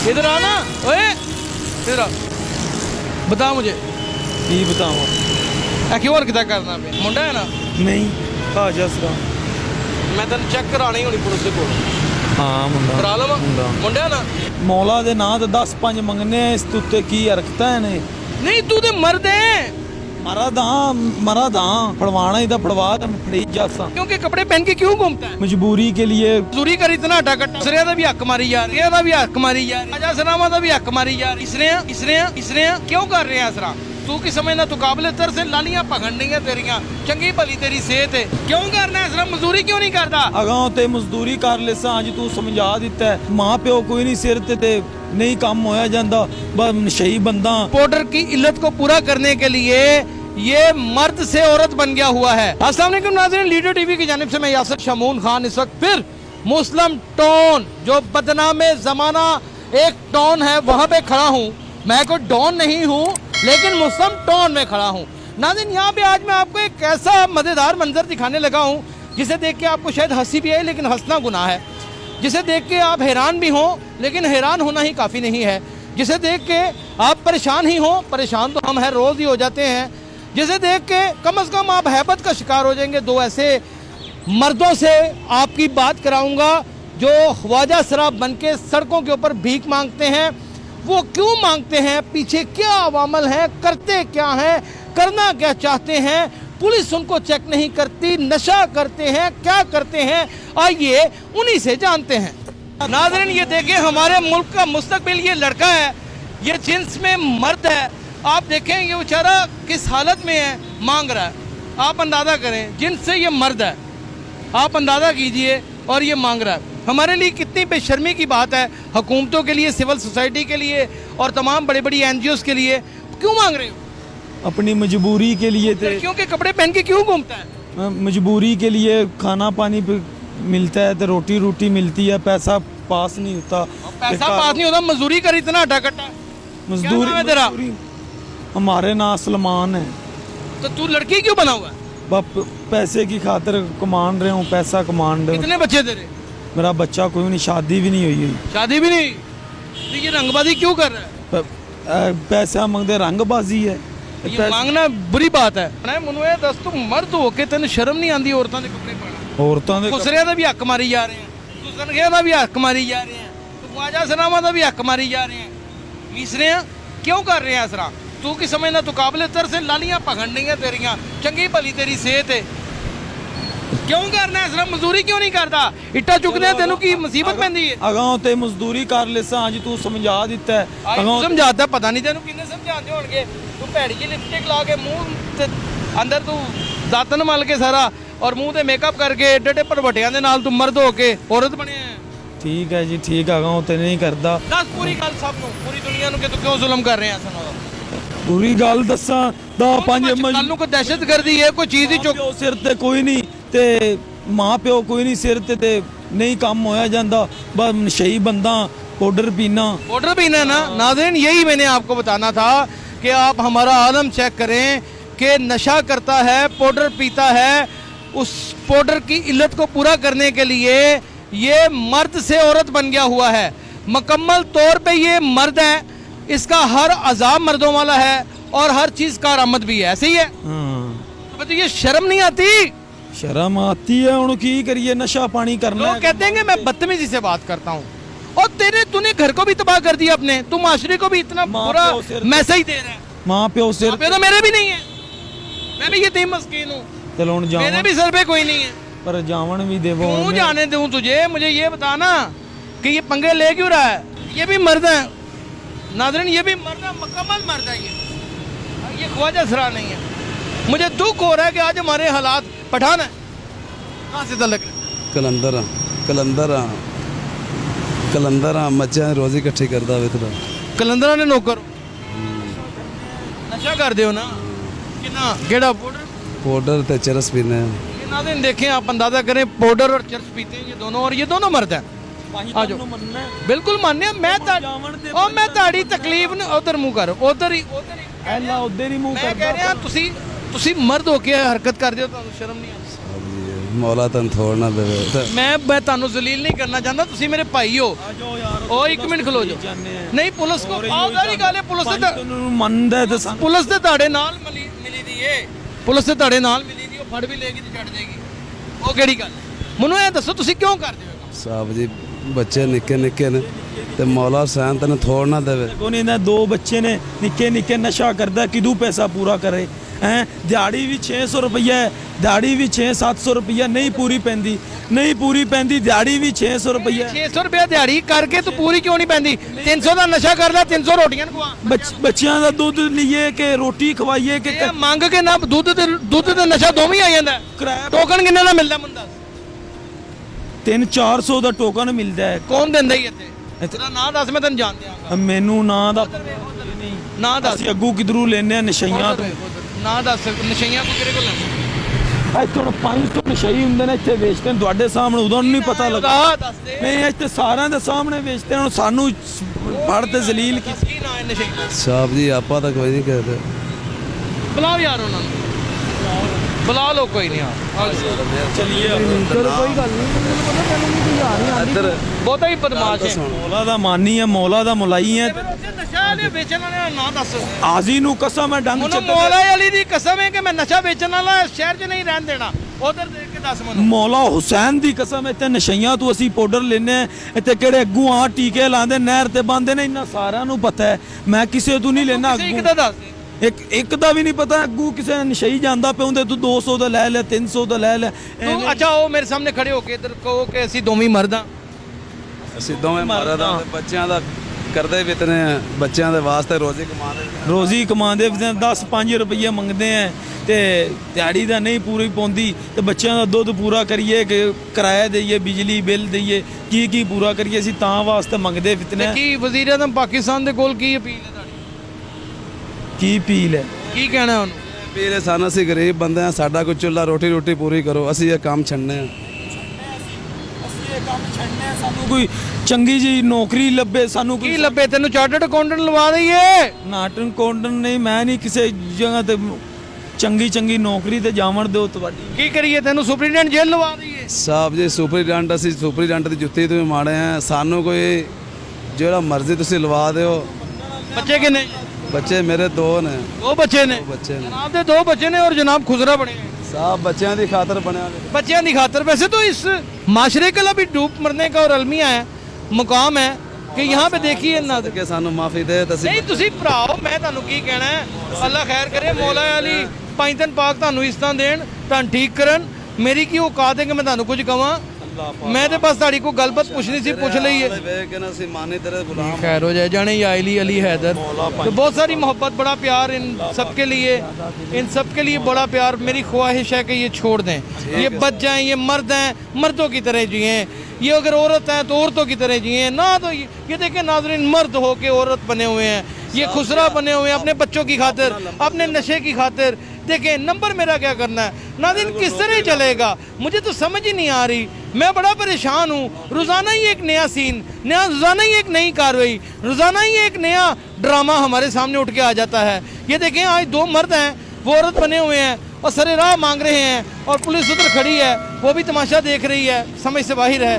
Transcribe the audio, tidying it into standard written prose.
इधर आना, ओए इधर आ, बता मुझे ਕੀ ਬਤਾਵਾਂ क्यों हरकत करना पे मुंडा है ना ਨਹੀਂ ਹਾਜਾ ਸਰਾ मैं तेन चेक करानी होनी पुलिस के कोल ਹਾਂ ਮੁੰਡਾ करा लवा मुंडा मुंडा है ना ਮੌਲਾ ਦੇ ਨਾਂ ਤੇ 10 5 ਮੰਗਨੇ ਇਸ ਦੇ ਉੱਤੇ ਕੀ ਹਰਕਤਾਂ ਨੇ नहीं तू तो मर्द है ਮਰਾ ਦਾਂ ਫੜਵਾਣਾ ਇਹਦਾ ਫੜਵਾ ਤੇ ਫੜੀ ਜਾਸਾਂ क्योंकि कपड़े पहन के क्यों घूमता है ਮਜਬੂਰੀ के लिए चोरी कर इतना हटा कट्टा इसरे दा भी हक मारी जा रही है, दा भी हक मारी जा रही है, राजा सनामा दा भी हक मारी जा रही है। इसने क्यों कर रहे हैं इसरा तू की समझना तू काबिल तर से लालियां पखंडियां तेरियां चंगी भली तेरी सेहत है क्यों करना है इसरा मजदूरी क्यों नहीं करता ਅਗਾਂ ਤੇ ਮਜ਼ਦੂਰੀ ਕਰ ਲੈਸਾਂ ਅੱਜ ਤੂੰ ਸਮਝਾ ਦਿੱਤਾ ਹੈ। ਮਾਂ ਪਿਓ ਕੋਈ ਨਹੀਂ ਸਿਰ ਤੇ ਨਹੀਂ ਕੰਮ ਹੋਇਆ ਜਾਂਦਾ ਬਸ ਨਸ਼ਈ ਬੰਦਾ पाउडर की इल्लत को पूरा करने के लिए ये मर्द से औरत बन गया हुआ है। अस्सलाम वालेकुम नाज़रीन, लीडर टीवी की जानिब से मैं यासिर शमून खान इस वक्त फिर मुस्लिम टॉन जो बदनाम जमाना एक टॉन है वहाँ पे खड़ा हूँ। मैं कोई डॉन नहीं हूँ लेकिन मुस्लिम टॉन में खड़ा हूँ। नाज़रीन यहाँ पे आज मैं आपको एक ऐसा मज़ेदार मंजर दिखाने लगा हूँ जिसे देख के आपको शायद हंसी भी आए लेकिन हंसना गुनाह है, जिसे देख के आप हैरान भी हों लेकिन हैरान होना ही काफ़ी नहीं है, जिसे देख के आप परेशान ही हों, परेशान तो हम हर रोज़ ही हो जाते हैं, जिसे देख के कम से कम आप हैबत का शिकार हो जाएंगे। दो ऐसे मर्दों से आपकी बात कराऊंगा जो ख्वाजा शराब बन के सड़कों के ऊपर भीख मांगते हैं। वो क्यों मांगते हैं, पीछे क्या अवामल है, करते क्या हैं, करना क्या चाहते हैं, पुलिस उनको चेक नहीं करती, नशा करते हैं, क्या करते हैं, आइए उन्हीं से जानते हैं। नाज़रीन ये देखिए हमारे मुल्क का मुस्तकबिल ये लड़का है, ये जिन्स में मर्द है। आप देखें ये बेचारा किस हालत में है, मांग रहा है। आप अंदाज़ा करें जिन्स से ये मर्द है, आप अंदाज़ा कीजिए और ये मांग रहा है। हमारे लिए कितनी बेशर्मी की बात है, हुकूमतों के लिए, सिविल सोसाइटी के लिए और तमाम बड़ी बड़ी NGOs के लिए। क्यों मांग रहे हो? अपनी मजबूरी के लिए थे लड़कियों के कपड़े पहन के क्यों घूमता है? मजबूरी के लिए खाना पानी मिलता है तो रोटी मिलती है, पैसा पास नहीं होता। पैसा पास नहीं होता, मजदूरी कर इतना हटा कट्टा। क्या नाम है तेरा? हमारे नाम सलमान है। तो तू लड़की क्यों बना हुआ है? बस पैसे की खातिर कमान रहे हूँ, पैसा कमान रहे हूँ। कितने बच्चे तेरे? मेरा बच्चा कोई नहीं, शादी भी नहीं हुई हुई। शादी भी नहीं? तो ये रंगबाजी क्यों कर रहा है? पैसा मंगते रंगबाजी है। ये मांगना बुरी बात है। मुझे दस तू मर्द होके तेन शर्म नहीं आती औरतों के कपड़े पाना? औरतों के खुसरिया का भी हक मारी जा रहे हैं, तू सनखिया का भी हक मारी जा रहे हैं, तू ख्वाजा सनामा का भी हक मारी जा रहे हैं। मीसरे क्यों कर रहे हैं इस तरह? तू की समझना तू काबिल तर से लालियां पखंडियां तेरियां चंगी भली तेरी सेहत है क्यों करना है? सिर्फ मजदूरी क्यों नहीं करता? इट्टा चुकदे तेनू की मुसीबत पैंदी है? अगां ते मजदूरी कर लेसा अज तू समझा दिता है। तू समझाता पता नहीं तेनू किन्ने समझाते होणगे। तू भैड़ी जी लिपस्टिक ला के मुंह ते अंदर तू दातन मल के सारा और मुंह ते मेकअप करके एडे एडे भरवटियां दे नाल तू मर्द होके औरत बने है। ठीक है जी, ठीक है, अगां ते नहीं करदा। दस पूरी गल सब नू, पूरी दुनिया नू कि तू क्यों जुल्म कर रहे हैं? सुनो पूरी गल दसा दा पंज कल नू कोई दहशतगर्दी है, कोई चीज ही चुक सिर ते कोई नहीं ते मां प्यो कोई नहीं, सिर ते नहीं काम होया जांदा बस नशई बंदा पाउडर पीना ना। नाज़रीन यही मैंने आपको बताना था कि आप हमारा आलम चेक करें कि नशा करता है, पाउडर पीता है। उस पाउडर की इल्लत को पूरा करने के लिए ये मर्द से औरत बन गया हुआ है। मुकम्मल तौर पे ये मर्द है, इसका हर अजाब मर्दों वाला है और हर चीज का आरामद भी है, ऐसे ही है। हाँ। तो ये शर्म नहीं आती? शर्म आती है, उन की करिए, नशा पानी करना। लोग कहते हैं कि मैं बदतमीजी से बात करता हूँ और तूने घर को भी तबाह कर दिया अपने, तू माशरे को भी इतना बुरा मैसेज दे रहा है। माँ प्यो सिर पे तो मेरे भी नहीं है, मैं भी यतीम मस्कीन हूँ, चलो मेरे भी सर पे कोई नहीं है। पर जावन भी देवो। क्यों जाने दूं तुझे? मुझे ये बताना कि ये पंगे ले क्यों रहा है? ये भी मर्द है नाज़रीन, ये भी मर्द है, मुकम्मल मर्द है। ये ख्वाजा सरा नहीं है। मुझे दुख हो रहा है कि आज हमारे हालात पठान है। कहाँ से तलक? कलंदर मच्छा रोजी इकट्ठी करता वे कलंदरा ने नौकर नशा कर दो ना कितना गेड़ा पाउडर ते चरस पीने। नाज़रीन देखें, आप अंदाजा करें, पाउडर और चरस पीते हैं ये दोनों, और ये दोनों मर्द हैं। बिल्कुल मान्य। मैं ताड़ी तकलीफ ने उधर मुंह कर, उधर ही मुंह मैं कह रहा तुसी मर्द होके हरकत कर दियो तो शर्म नहीं आती? ਮੌਲਾ ਤੈਨੂੰ ਥੋੜ ਨਾ ਦੇਵੇ ਤੇ मैं ਤੁਹਾਨੂੰ ਜ਼ਲੀਲ ਨਹੀਂ ਕਰਨਾ ਚਾਹੁੰਦਾ, ਤੁਸੀਂ ਮੇਰੇ ਭਾਈ ਹੋ। ਉਹ ਇੱਕ ਮਿੰਟ ਖਲੋ ਜਾਓ। ਨਹੀਂ ਪੁਲਿਸ ਕੋ ਆਹ ਸਾਰੀ ਗੱਲ ਹੈ, ਪੁਲਿਸ ਤੇ ਮੰਨਦਾ ਤੇ ਸਾਨੂੰ ਪੁਲਿਸ ਤੇ ਤੁਹਾਡੇ ਨਾਲ ਮਿਲੀ ਦੀ ਏ, ਪੁਲਿਸ ਤੇ ਤੁਹਾਡੇ ਨਾਲ ਮਿਲੀ ਦੀ, ਉਹ ਫੜ ਵੀ ਲੇਗੀ ਤੇ ਛੱਡ ਦੇਗੀ, ਉਹ ਕਿਹੜੀ ਗੱਲ ਹੈ? ਮੈਨੂੰ ਇਹ ਦੱਸੋ ਤੁਸੀਂ ਕਿਉਂ ਕਰਦੇ ਹੋ? ਸਾਹਿਬ ਜੀ ਬੱਚੇ ਨਿੱਕੇ ਨਿੱਕੇ ਨੇ ਤੇ ਮੌਲਾ ਹੁਸੈਨ ਤੈਨੂੰ ਥੋੜ ਨਾ ਦੇਵੇ। ਕੋਨੇ ਦਾ ਦੋ ਬੱਚੇ ਨੇ ਨਿੱਕੇ ਨਿੱਕੇ, ਨਸ਼ਾ ਕਰਦਾ, ਕਿਦੋਂ ਪੈਸਾ ਪੂਰਾ ਕਰੇ ਹੈ? ਦਿਹਾੜੀ ਵੀ 600 ਰੁਪਈਆ ਹੈ, ਦਿਹਾੜੀ ਵੀ 600-700 ਰੁਪਈਆ ਨਹੀਂ ਪੂਰੀ ਪੈਂਦੀ, ਨਹੀਂ ਪੂਰੀ ਪੈਂਦੀ, ਦਿਹਾੜੀ ਵੀ 600 ਰੁਪਈਆ। 600 ਰੁਪਏ ਦਿਹਾੜੀ ਕਰਕੇ ਤੂੰ ਪੂਰੀ ਕਿਉਂ ਨਹੀਂ ਪੈਂਦੀ? 300 ਦਾ ਨਸ਼ਾ ਕਰ ਲੈ, 300 ਰੋਟੀਆਂ ਖਵਾ। ਬੱਚਿਆਂ ਦਾ ਦੁੱਧ ਲਈਏ ਕਿ ਰੋਟੀ ਖਵਾਈਏ ਕਿ ਇਹ ਮੰਗ ਕੇ ਨਾ ਦੁੱਧ ਤੇ ਨਸ਼ਾ ਦੋਵੇਂ ਆ ਜਾਂਦਾ। ਕਿਰਾਇਆ ਟੋਕਨ ਕਿੰਨੇ ਦਾ ਮਿਲਦਾ ਮੁੰਡਾ? 300-400 ਦਾ ਟੋਕਨ ਮਿਲਦਾ ਹੈ। ਕੌਣ ਦਿੰਦਾ ਹੀ ਇੱਥੇ? ਤੇਰਾ ਨਾਂ ਦੱਸ, ਮੈਂ ਤੈਨੂੰ ਜਾਣ ਦਿਆਂਗਾ। ਮੈਨੂੰ ਨਾਂ ਦਾ ਨਾਂ ਦੱਸ, ਅਸੀਂ ਅੱਗੂ ਕਿਧਰੂ ਲੈਨੇ ਆ ਨਸ਼ਈਆਂ ਤੋਂ। ਨਾਂ ਦੱਸ, ਨਸ਼ਈਆਂ ਕੋ ਕਿਹੜੇ ਕੋਲ ਲੈਂਦਾ? ਇੱਥੇ ਹੁਣ 500 ਨਸ਼ਈ ਹੁੰਦੇ ਨੇ, ਇੱਥੇ ਵੇਚਦੇ ਨੇ ਤੁਹਾਡੇ ਸਾਹਮਣੇ, ਉਦੋਂ ਨਹੀਂ ਪਤਾ ਲੱਗਾ। ਦੱਸ ਦੇ। ਨਹੀਂ ਇੱਥੇ ਸਾਰਿਆਂ ਦੇ ਸਾਹਮਣੇ ਵੇਚਦੇ ਨੇ, ਹੁਣ ਸਾਨੂੰ ਫੜ ਤੇ ਜ਼ਲੀਲ ਕੀ। ਕੀ ਨਾਂ ਹੈ ਨਸ਼ਈ ਦਾ? ਸਾਹਿਬ ਜੀ ਆਪਾਂ ਤਾਂ ਕੋਈ ਨਹੀਂ ਕਰਦੇ। ਬੁਲਾਓ ਯਾਰ ਉਹਨਾਂ ਨੂੰ, ਬੁਲਾ ਲਓ, ਕੋਈ ਨਹੀਂ। ਚਲਿਏ ਚਲੋ ਕੋਈ ਗੱਲ ਨਹੀਂ, ਇੱਧਰ ਬਹੁਤਾ ਹੀ ਬਦਮਾਸ਼ ਹੈ। ਮੌਲਾ ਦਾ ਮਾਨੀ ਹੈ, ਮੌਲਾ ਦਾ ਮੁਲਾਈ ਹੈ। ਨਸ਼ਾ ਵਾਲੇ ਵੇਚਣ ਵਾਲੇ ਦਾ ਨਾਂ ਦੱਸ। ਆਜ਼ੀ ਨੂੰ ਕਸਮ ਹੈ, ਡੰਗ ਉਹਨੂੰ ਮੌਲਾ ਅਲੀ ਦੀ ਕਸਮ ਹੈ ਕਿ ਮੈਂ ਨਸ਼ਾ ਵੇਚਣ ਵਾਲਾ ਇਸ ਸ਼ਹਿਰ 'ਚ ਨਹੀਂ ਰਹਿਣ ਦੇਣਾ। ਉਧਰ ਦੇਖ ਕੇ ਦੱਸ ਮੈਨੂੰ। ਮੌਲਾ ਹੁਸੈਨ ਦੀ ਕਸਮ ਹੈ, ਇੱਥੇ ਨਸ਼ਈਆਂ ਤੋਂ ਅਸੀਂ ਪਾਊਡਰ ਲੈਨੇ ਆ, ਇੱਥੇ ਕਿਹੜੇ ਅੱਗੂ ਆ ਟੀਕੇ ਲਾਉਂਦੇ, ਨਹਿਰ ਤੇ ਬੰਦੇ ਨੇ, ਇੰਨਾ ਸਾਰਿਆਂ ਨੂੰ ਪਤਾ ਹੈ। ਮੈਂ ਕਿਸੇ ਤੋਂ ਨਹੀਂ ਲੈਣਾ ਕਿਸੇ ਇੱਕ ਦਾ ਦੱਸ ਦੇ। ਇੱਕ ਦਾ ਵੀ ਨਹੀਂ ਪਤਾ। ਅੱਗੂ ਕਿਸੇ ਨੇ ਨਸ਼ਈ ਜਾਂਦਾ ਪਿਆ ਹੁੰਦੇ, ਤੂੰ 200 ਦਾ ਲੈ ਲੈ, 300 ਦਾ ਲੈ ਲੈ। ਤੂੰ ਅੱਛਾ ਉਹ ਮੇਰੇ ਸਾਹਮਣੇ ਖੜੇ ਹੋ ਕੇ ਇੱਧਰ ਕਹੋ ਕਿ ਅਸੀਂ ਦੋਵੇਂ ਮਰਦ ਹਾਂ। ਅਸੀਂ ਦੋਵੇਂ ਮਰਦ ਹਾਂ ਤੇ ਬੱਚਿਆਂ ਦਾ ਕਰਦੇ ਵੀ ਇਤਨੇ ਆ, ਬੱਚਿਆਂ ਦੇ ਵਾਸਤੇ ਰੋਜ਼ੀ ਕਮਾਉਂਦੇ। ਰੋਜ਼ੀ ਕਮਾਉਂਦੇ 10-5 ਰੁਪਏ ਮੰਗਦੇ ਆ ਤੇ ਦਿਹਾੜੀ ਦਾ ਨਹੀਂ ਪੂਰੀ ਪਾਉਂਦੀ, ਤੇ ਬੱਚਿਆਂ ਦਾ ਦੁੱਧ ਪੂਰਾ ਕਰੀਏ ਕਿ ਕਿਰਾਇਆ ਦੇਈਏ, ਬਿਜਲੀ ਬਿੱਲ ਦੇਈਏ, ਕੀ ਪੂਰਾ ਕਰੀਏ? ਅਸੀਂ ਤਾਂ ਵਾਸਤੇ ਮੰਗਦੇ ਫਿਤਨੇ। ਕੀ ਵਜ਼ੀਰ ਆਜ਼ਮ ਪਾਕਿਸਤਾਨ ਦੇ ਕੋਲ ਕੀ ਅਪੀਲ ਹੈ ਤੁਹਾਡੀ? ਕੀ ਅਪੀਲ ਹੈ? ਕੀ ਕਹਿਣਾ ਉਹਨੂੰ? ਵੀਰੇ ਸਾਨੂੰ, ਅਸੀਂ ਗਰੀਬ ਬੰਦੇ ਆ, ਸਾਡਾ ਕੋਈ ਚੁੱਲਾ ਰੋਟੀ ਪੂਰੀ ਕਰੋ, ਅਸੀਂ ਇਹ ਕੰਮ ਛੱਡਨੇ ਆ। ਅਸੀਂ ਇਹ ਕੰਮ ਛੱਡਨੇ, ਸਾਨੂੰ ਕੋਈ ਚੰਗੀ ਜੀ ਨੌਕਰੀ ਲੱਭੇ, ਸਾਨੂੰ ਕੀ ਲੱਭੇ ਤੈਨੂੰ? ਚਾਰਟਰਡ ਅਕਾਊਂਟੈਂਟ ਲਵਾ ਦਈਏ? ਨਾਟਨ ਕੋਂਡਨ ਨਹੀਂ, ਮੈਂ ਨਹੀਂ ਕਿਸੇ ਜਗ੍ਹਾ ਤੇ ਚੰਗੀ ਨੌਕਰੀ ਤੇ ਜਾਵਣ ਦਿਓ ਤੁਹਾਡੀ। ਕੀ ਕਰੀਏ? ਤੈਨੂੰ ਸੁਪਰੀਡੈਂਟ ਜੇਲ੍ਹ ਲਵਾ ਦਈਏ? ਸਾਹਿਬ ਜੀ ਸੁਪਰੀਡੈਂਟ, ਅਸੀਂ ਸੁਪਰੀਡੈਂਟ ਦੀ ਜੁੱਤੀ ਤੋਂ ਵੀ ਮਾੜੇ ਆ। ਸਾਨੂੰ ਕੋਈ ਜਿਹੜਾ ਮਰਜ਼ੀ ਤੁਸੀਂ ਲਵਾ ਦਿਓ। ਬੱਚੇ ਕਿੰਨੇ? ਬੱਚੇ ਮੇਰੇ 2 ਨੇ। 2 ਬੱਚੇ ਨੇ? ਬੱਚੇ ਨੇ ਜਨਾਬ ਦੇ 2 ਬੱਚੇ ਨੇ ਔਰ ਜਨਾਬ खुजरा बने हैं। साहब बच्चों की खातर बनया। बच्चों की खातर। वैसे तो इस माशरे का भी डूब मरने का और अलमिया है, मुकाम है कि यहाँ पे देखिए ना के सानू माफी दे नहीं तुसी भराओ। मैं ਤੁਹਾਨੂੰ ਕੀ ਕਹਿਣਾ ਹੈ, ਅੱਲਾ ਖੈਰ ਕਰੇ, ਮੌਲਾ ਅਲੀ 5 ਦਿਨ ਪਾਕ ਤੁਹਾਨੂੰ ਇਸ ਤਰ੍ਹਾਂ ਦੇਣ, ਤੁਹਾਨੂੰ ਠੀਕ ਕਰਨ। ਮੇਰੀ ਕੀ ਔਕਾਤ ਹੈ ਕਿ ਮੈਂ ਤੁਹਾਨੂੰ ਕੁਝ ਕਹਾਂ? मैं तो बस ताड़ी को गलबात पूछनी सी, पूछ ली है। खैर हो जाए जाने या अली हैदर। तो बहुत सारी मोहब्बत, बड़ा प्यार इन सब के लिए, इन सब के लिए बड़ा प्यार। मेरी ख्वाहिश है कि ये छोड़ दें, ये बच जाएं, ये मर्द हैं, मर्दों की तरह जिए। ये अगर औरत हैं तो औरतों की तरह जिए ना। तो ये देखें नाज़रीन, मर्द हो के औरत बने हुए हैं, ये खुसरा बने हुए हैं अपने बच्चों की खातिर, अपने नशे की खातिर। देखें नंबर मेरा क्या करना है नाज़रीन, किस तरह चलेगा मुझे तो समझ ही नहीं आ रही। मैं बड़ा परेशान हूँ। रोज़ाना ही एक नया सीन, रोज़ाना ही एक नई कार्रवाई, रोज़ाना ही एक नया ड्रामा हमारे सामने उठ के आ जाता है। ये देखें आज 2 मर्द हैं, वो औरत बने हुए हैं और सरे राह मांग रहे हैं, और पुलिस उधर खड़ी है, वो भी तमाशा देख रही है, समझ से बाहर है।